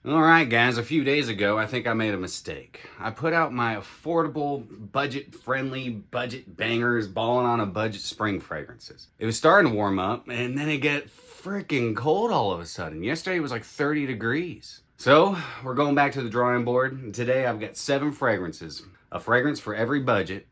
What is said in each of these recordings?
Alright guys, a few days ago I think I made a mistake. I put out my affordable, budget-friendly, budget bangers, balling on a budget spring fragrances. It was starting to warm up and then it got freaking cold all of a sudden. Yesterday it was like 30 degrees. So we're going back to the drawing board. And today I've got 7 fragrances. A fragrance for every budget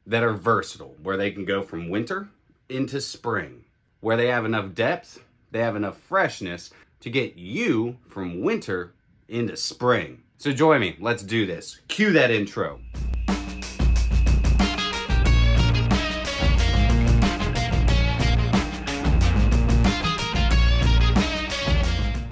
that are versatile, where they can go from winter into spring. Where they have enough depth, they have enough freshness to get you from winter into spring. So join me, let's do this. Cue that intro.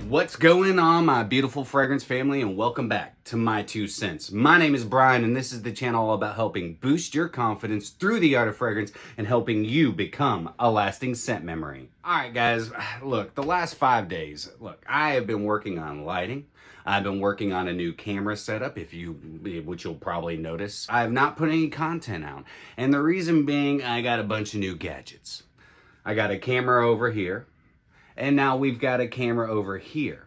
What's going on, my beautiful fragrance family, and welcome back to My2Scents. My name is Brian, and this is the channel all about helping boost your confidence through the art of fragrance and helping you become a lasting scent memory. All right, guys, look, the last 5 days, I have been working on lighting. I've been working on a new camera setup, which you'll probably notice. I have not put any content out, and the reason being, I got a bunch of new gadgets. I got a camera over here. And now we've got a camera over here.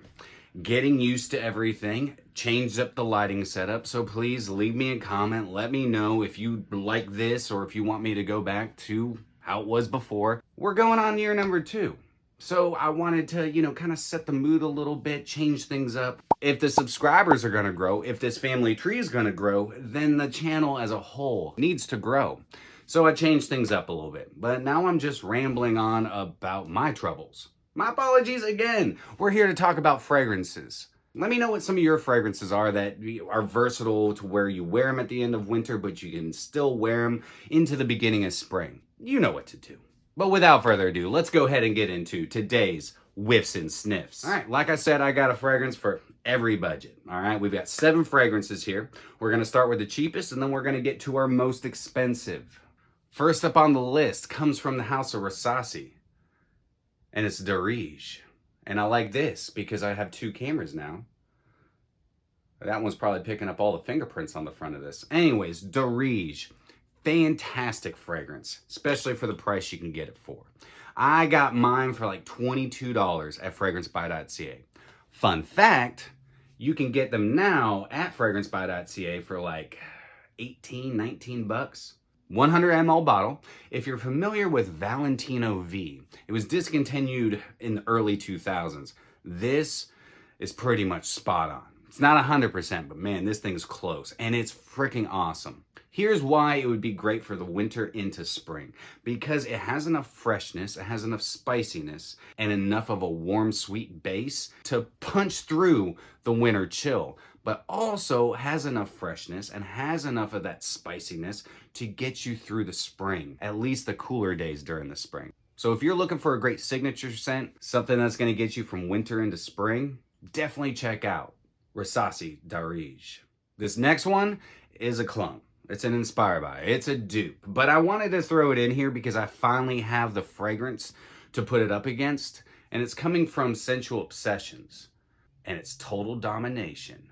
Getting used to everything, changed up the lighting setup, so please leave me a comment. Let me know if you like this or if you want me to go back to how it was before. We're going on year number 2. So I wanted to, kind of set the mood a little bit, change things up. If the subscribers are gonna grow, if this family tree is gonna grow, then the channel as a whole needs to grow. So I changed things up a little bit, but now I'm just rambling on about my troubles. My apologies again. We're here to talk about fragrances. Let me know what some of your fragrances are that are versatile to where you wear them at the end of winter, but you can still wear them into the beginning of spring. You know what to do. But without further ado, let's go ahead and get into today's whiffs and sniffs. All right, like I said, I got a fragrance for every budget. All right, we've got 7 fragrances here. We're gonna start with the cheapest and then we're gonna get to our most expensive. First up on the list comes from the house of Rasasi. And it's Daarej. And I like this because I have 2 cameras now. That one's probably picking up all the fingerprints on the front of this. Anyways, Daarej. Fantastic fragrance, especially for the price you can get it for. I got mine for like $22 at fragrancebuy.ca. Fun fact, you can get them now at fragrancebuy.ca for like 18, 19 bucks. 100 ml bottle. If you're familiar with Valentino V, it was discontinued in the early 2000s. This is pretty much spot on. It's not 100%, but man, this thing's close and it's freaking awesome. Here's why it would be great for the winter into spring. Because it has enough freshness, it has enough spiciness, and enough of a warm, sweet base to punch through the winter chill, but also has enough freshness and has enough of that spiciness to get you through the spring, at least the cooler days during the spring. So if you're looking for a great signature scent, something that's gonna get you from winter into spring, definitely check out Rasasi Daarej. This next one is a clone. It's an inspired by, it's a dupe, but I wanted to throw it in here because I finally have the fragrance to put it up against, and it's coming from Scentual Obsessions, and it's Total Domination.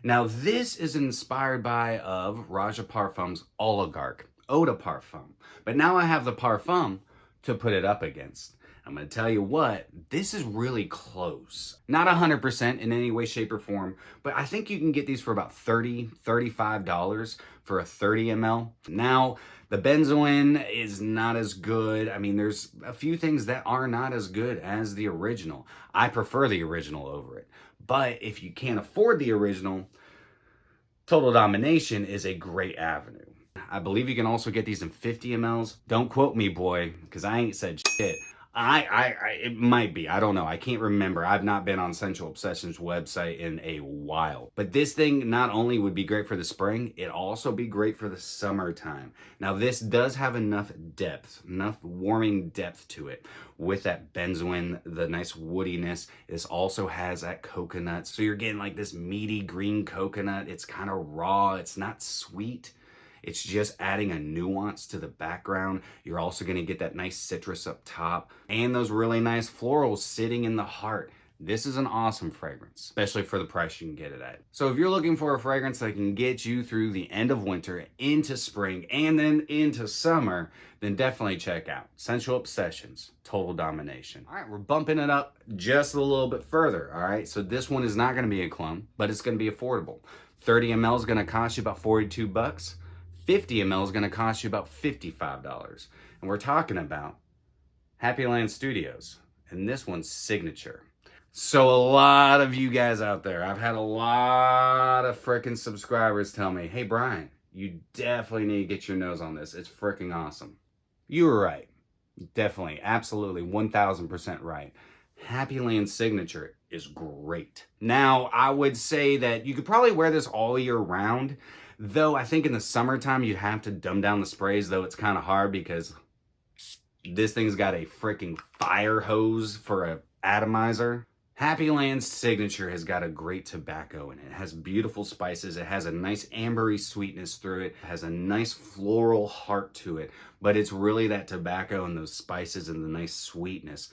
Now this is inspired by of Roja Parfum's Oligarch, Eau de Parfum, but now I have the Parfum to put it up against. I'm gonna tell you what, this is really close. Not 100% in any way, shape, or form, but I think you can get these for about $30, $35 for a 30 ml. Now, the benzoin is not as good. I mean, there's a few things that are not as good as the original. I prefer the original over it. But if you can't afford the original, Total Domination is a great avenue. I believe you can also get these in 50 mls. Don't quote me, boy, because I ain't said shit. It might be, I don't know. I can't remember. I've not been on Scentual Obsessions website in a while. But this thing not only would be great for the spring, it'd also be great for the summertime. Now this does have enough depth, enough warming depth to it. With that benzoin, the nice woodiness. This also has that coconut. So you're getting like this meaty green coconut. It's kind of raw, it's not sweet. It's just adding a nuance to the background. You're also gonna get that nice citrus up top and those really nice florals sitting in the heart. This is an awesome fragrance, especially for the price you can get it at. So if you're looking for a fragrance that can get you through the end of winter, into spring, and then into summer, then definitely check out Scentual Obsessions, Total Domination. All right, we're bumping it up just a little bit further, all right? So this one is not gonna be a clone, but it's gonna be affordable. 30 ml is gonna cost you about 42 bucks. 50 ml is gonna cost you about $55. And we're talking about Happyland Studios, and this one's Signature. So a lot of you guys out there, I've had a lot of freaking subscribers tell me, hey Brian, you definitely need to get your nose on this. It's freaking awesome. You were right. Definitely, absolutely, 1000% right. Happyland Signature is great. Now, I would say that you could probably wear this all year round, though I think in the summertime you have to dumb down the sprays, though it's kind of hard because this thing's got a freaking fire hose for an atomizer. Happyland's Signature has got a great tobacco in it. It has beautiful spices. It has a nice ambery sweetness through it. It has a nice floral heart to it, but it's really that tobacco and those spices and the nice sweetness.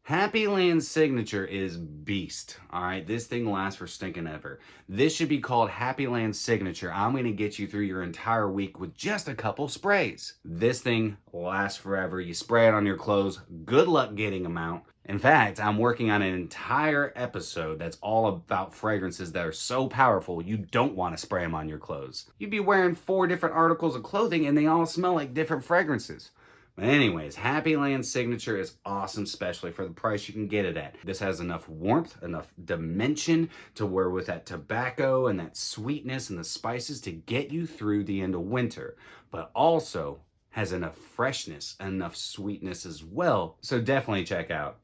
Happyland's Signature is beast, all right? This thing lasts for stinking ever. This should be called Happyland Signature. I'm gonna get you through your entire week with just a couple sprays. This thing lasts forever. You spray it on your clothes. Good luck getting them out. In fact, I'm working on an entire episode that's all about fragrances that are so powerful you don't want to spray them on your clothes. You'd be wearing 4 different articles of clothing and they all smell like different fragrances. But anyways, Happyland Signature is awesome, especially for the price you can get it at. This has enough warmth, enough dimension to where with that tobacco and that sweetness and the spices to get you through the end of winter, but also has enough freshness, enough sweetness as well. So definitely check out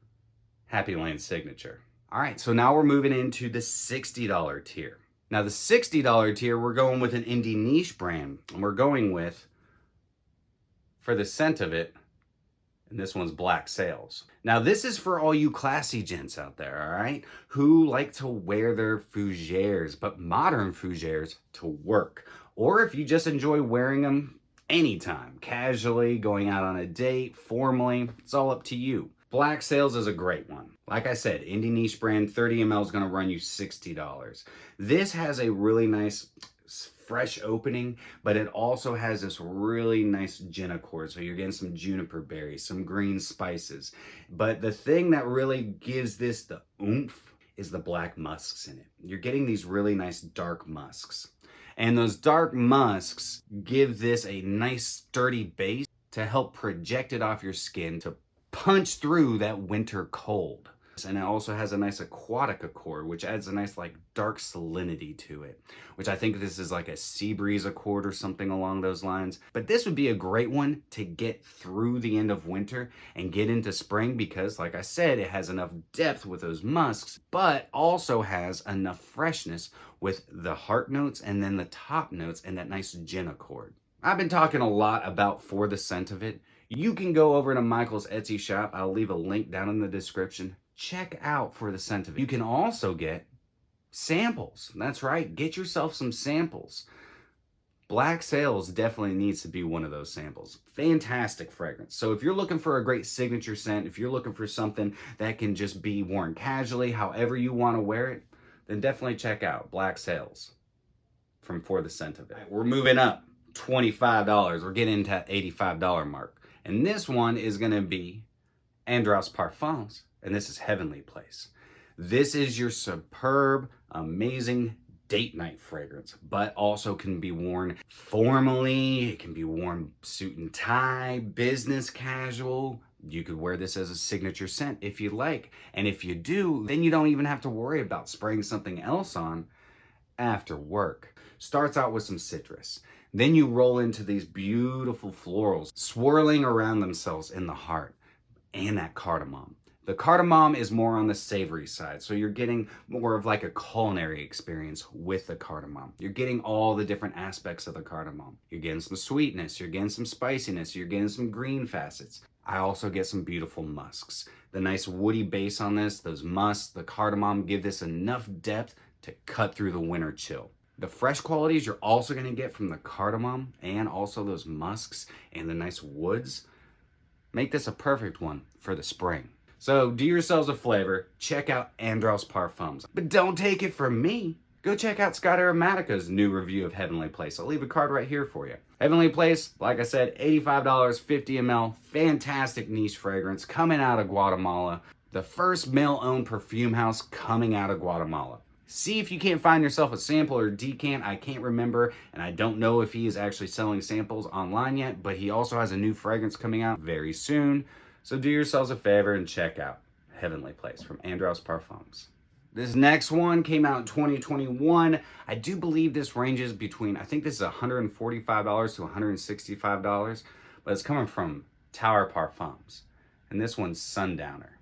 Happyland Signature. All right, so now we're moving into the $60 tier. Now the $60 tier, we're going with an indie niche brand, and we're going with, for the scent of it, and this one's Black Sails. Now this is for all you classy gents out there, all right, who like to wear their fougères, but modern fougères to work. Or if you just enjoy wearing them anytime, casually, going out on a date, formally, it's all up to you. Black Sails is a great one. Like I said, indie niche brand, 30 ml is gonna run you $60. This has a really nice fresh opening, but it also has this really nice gin accord. So you're getting some juniper berries, some green spices. But the thing that really gives this the oomph is the black musks in it. You're getting these really nice dark musks. And those dark musks give this a nice sturdy base to help project it off your skin to punch through that winter cold. And it also has a nice aquatic accord, which adds a nice like dark salinity to it, which I think this is like a sea breeze accord or something along those lines. But this would be a great one to get through the end of winter and get into spring because, like I said, it has enough depth with those musks, but also has enough freshness with the heart notes and then the top notes and that nice gin accord. I've been talking a lot about For the Scent of It. You can go over to Michael's Etsy shop. I'll leave a link down in the description. Check out For the Scent of It. You can also get samples. That's right. Get yourself some samples. Black Sails definitely needs to be one of those samples. Fantastic fragrance. So if you're looking for a great signature scent, if you're looking for something that can just be worn casually, however you want to wear it, then definitely check out Black Sails from For the Scent of It. Right, we're moving up $25. We're getting into that $85 mark. And this one is going to be Andraus Parfums. And this is Heavenly Place. This is your superb, amazing date night fragrance, but also can be worn formally. It can be worn suit and tie, business casual. You could wear this as a signature scent if you like. And if you do, then you don't even have to worry about spraying something else on after work. Starts out with some citrus. Then you roll into these beautiful florals swirling around themselves in the heart and that cardamom. The cardamom is more on the savory side, so you're getting more of like a culinary experience with the cardamom. You're getting all the different aspects of the cardamom. You're getting some sweetness, you're getting some spiciness, you're getting some green facets. I also get some beautiful musks. The nice woody base on this, those musks, the cardamom give this enough depth to cut through the winter chill. The fresh qualities you're also going to get from the cardamom and also those musks and the nice woods make this a perfect one for the spring. So do yourselves a flavor, check out Andraus Parfums. But don't take it from me. Go check out Scott Aromatica's new review of Heavenly Place. I'll leave a card right here for you. Heavenly Place, like I said, $85, 50 ml, fantastic niche fragrance coming out of Guatemala. The first male-owned perfume house coming out of Guatemala. See if you can't find yourself a sample or decant. I can't remember, and I don't know if he is actually selling samples online yet, but he also has a new fragrance coming out very soon. So do yourselves a favor and check out Heavenly Place from Andraus Parfums. This next one came out in 2021. I do believe this ranges between, I think this is $145 to $165, but it's coming from Tower Parfums. And this one's Sundowner.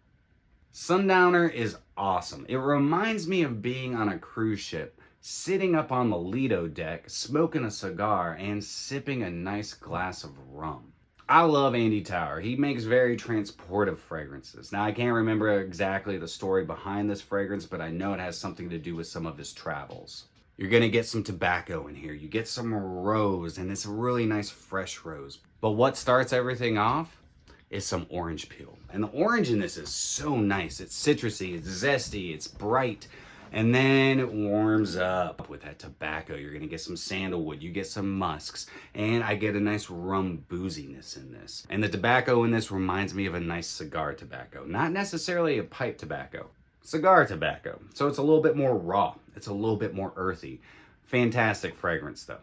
Sundowner is awesome. It reminds me of being on a cruise ship, sitting up on the Lido deck, smoking a cigar and sipping a nice glass of rum. I love Andy Tower. He makes very transportive fragrances. Now, I can't remember exactly the story behind this fragrance, but I know it has something to do with some of his travels. You're gonna get some tobacco in here. You get some rose, and it's a really nice fresh rose. But what starts everything off is some orange peel. And the orange in this is so nice. It's citrusy, it's zesty, it's bright. And then it warms up with that tobacco. You're gonna get some sandalwood, you get some musks, and I get a nice rum booziness in this. And the tobacco in this reminds me of a nice cigar tobacco. Not necessarily a pipe tobacco, cigar tobacco. So it's a little bit more raw. It's a little bit more earthy. Fantastic fragrance though.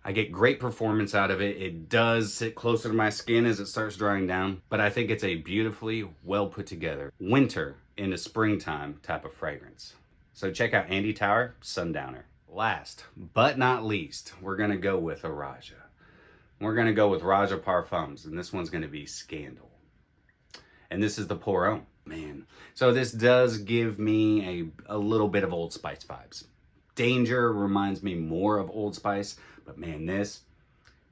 I get great performance out of it. It does sit closer to my skin as it starts drying down, but I think it's a beautifully well put together winter into springtime type of fragrance. So check out Andy Tower, Sundowner. Last but not least, we're gonna go with a Roja. We're gonna go with Roja Parfums, and this one's gonna be Scandal. And this is the Pour Homme, man. So this does give me a little bit of Old Spice vibes. Danger reminds me more of Old Spice, but man, this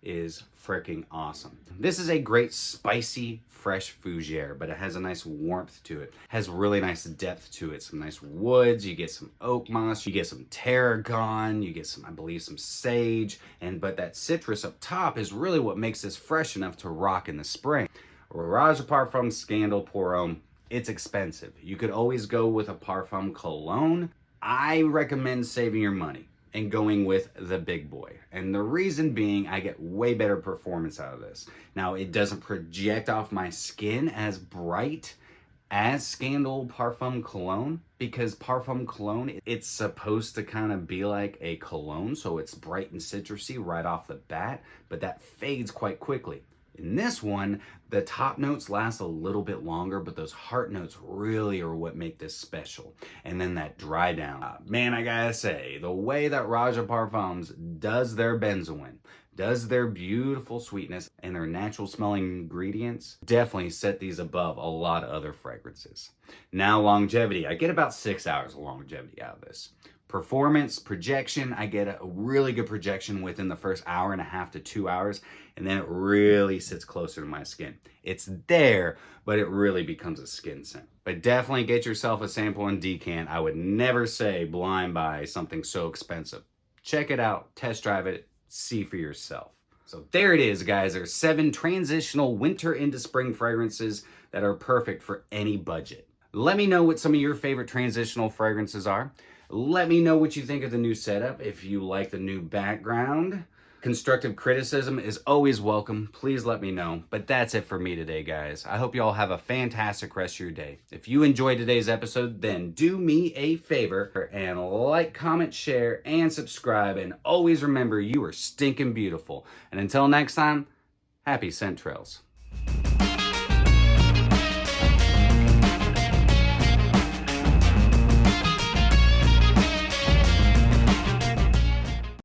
is freaking awesome. This is a great spicy, fresh fougere, but it has a nice warmth to it. Has really nice depth to it. Some nice woods, you get some oak moss, you get some tarragon, you get some, I believe, some sage, but that citrus up top is really what makes this fresh enough to rock in the spring. Roja Parfum Scandal Pour Homme, it's expensive. You could always go with a Parfum cologne. I recommend saving your money and going with the big boy. And the reason being, I get way better performance out of this. Now, it doesn't project off my skin as bright as Scandal Parfum Cologne, because Parfum Cologne, it's supposed to kind of be like a cologne, so it's bright and citrusy right off the bat, but that fades quite quickly. In this one, the top notes last a little bit longer, but those heart notes really are what make this special. And then that dry down. Man, I gotta say, the way that Roja Parfums does their benzoin, does their beautiful sweetness, and their natural smelling ingredients, definitely set these above a lot of other fragrances. Now, longevity. I get about 6 hours of longevity out of this. Performance, projection, I get a really good projection within the first hour and a half to 2 hours, and then it really sits closer to my skin. It's there, but it really becomes a skin scent. But definitely get yourself a sample and decant. I would never say blind buy something so expensive. Check it out, test drive it, see for yourself. So there it is, guys. There's 7 transitional winter into spring fragrances that are perfect for any budget. Let me know what some of your favorite transitional fragrances are. Let me know what you think of the new setup, if you like the new background. Constructive criticism is always welcome. Please let me know. But that's it for me today, guys. I hope you all have a fantastic rest of your day. If you enjoyed today's episode, then do me a favor and like, comment, share, and subscribe. And always remember, you are stinking beautiful. And until next time, happy scent trails.